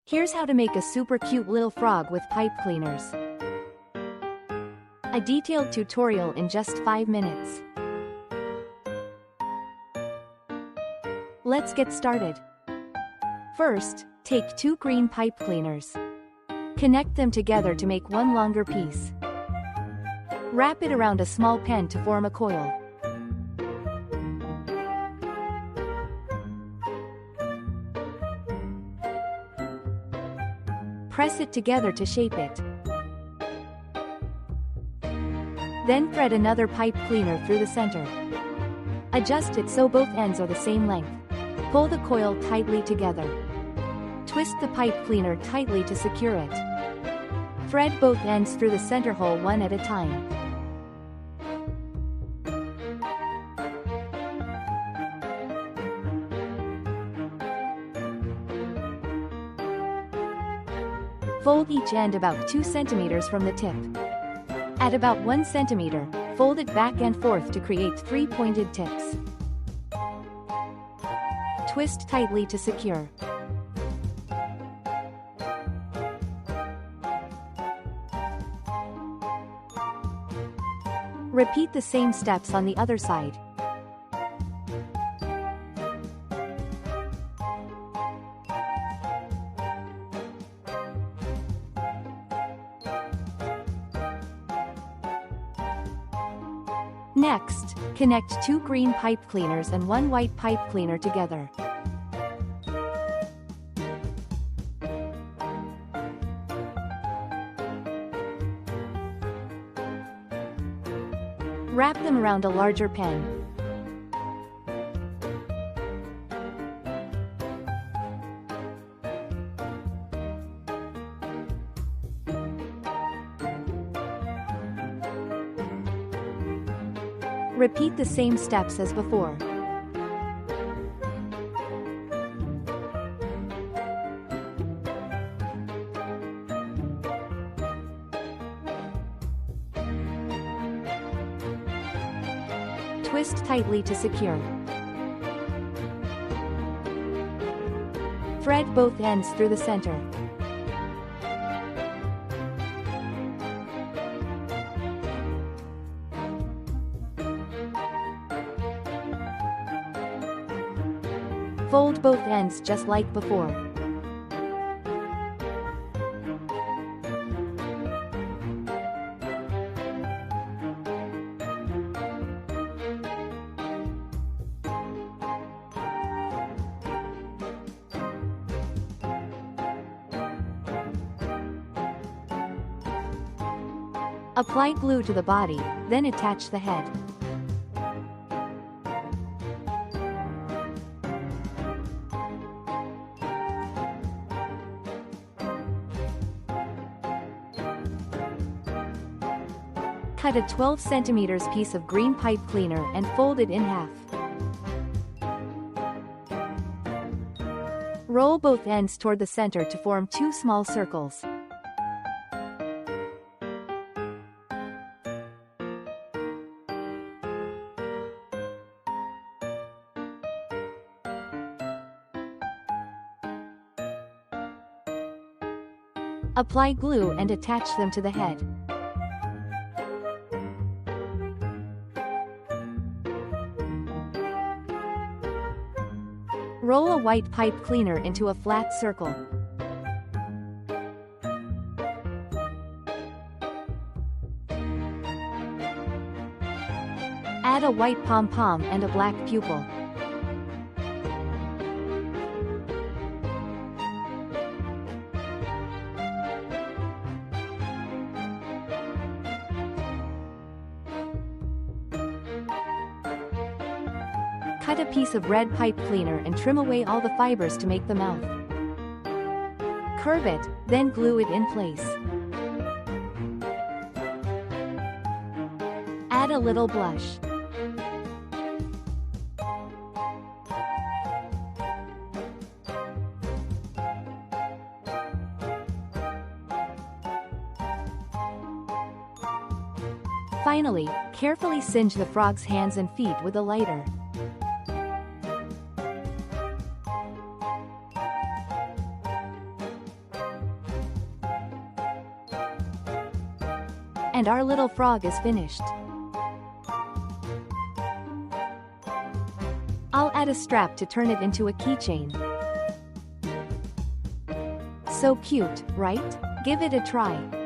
Here's how to make a super cute little frog with pipe cleaners. A detailed tutorial in just 5 minutes. Let's get started. First, take 2 green pipe cleaners. Connect them together to make one longer piece. Wrap it around a small pen to form a coil. Press it together to shape it. Then thread another pipe cleaner through the center. Adjust it so both ends are the same length. Pull the coil tightly together. Twist the pipe cleaner tightly to secure it. Thread both ends through the center hole one at a time. Fold each end about 2 centimeters from the tip. At about 1 centimeter, fold it back and forth to create 3 pointed tips. Twist tightly to secure. Repeat the same steps on the other side. Next, connect 2 green pipe cleaners and 1 white pipe cleaner together. Wrap them around a larger pen. Repeat the same steps as before. Twist tightly to secure. Thread both ends through the center. Fold both ends just like before. Apply glue to the body, then attach the head. Cut a 12 centimeters piece of green pipe cleaner and fold it in half. Roll both ends toward the center to form 2 small circles. Apply glue and attach them to the head. Roll a white pipe cleaner into a flat circle. Add a white pom-pom and a black pupil. Cut a piece of red pipe cleaner and trim away all the fibers to make the mouth. Curve it, then glue it in place. Add a little blush. Finally, carefully singe the frog's hands and feet with a lighter. And our little frog is finished. I'll add a strap to turn it into a keychain. So cute, right? Give it a try.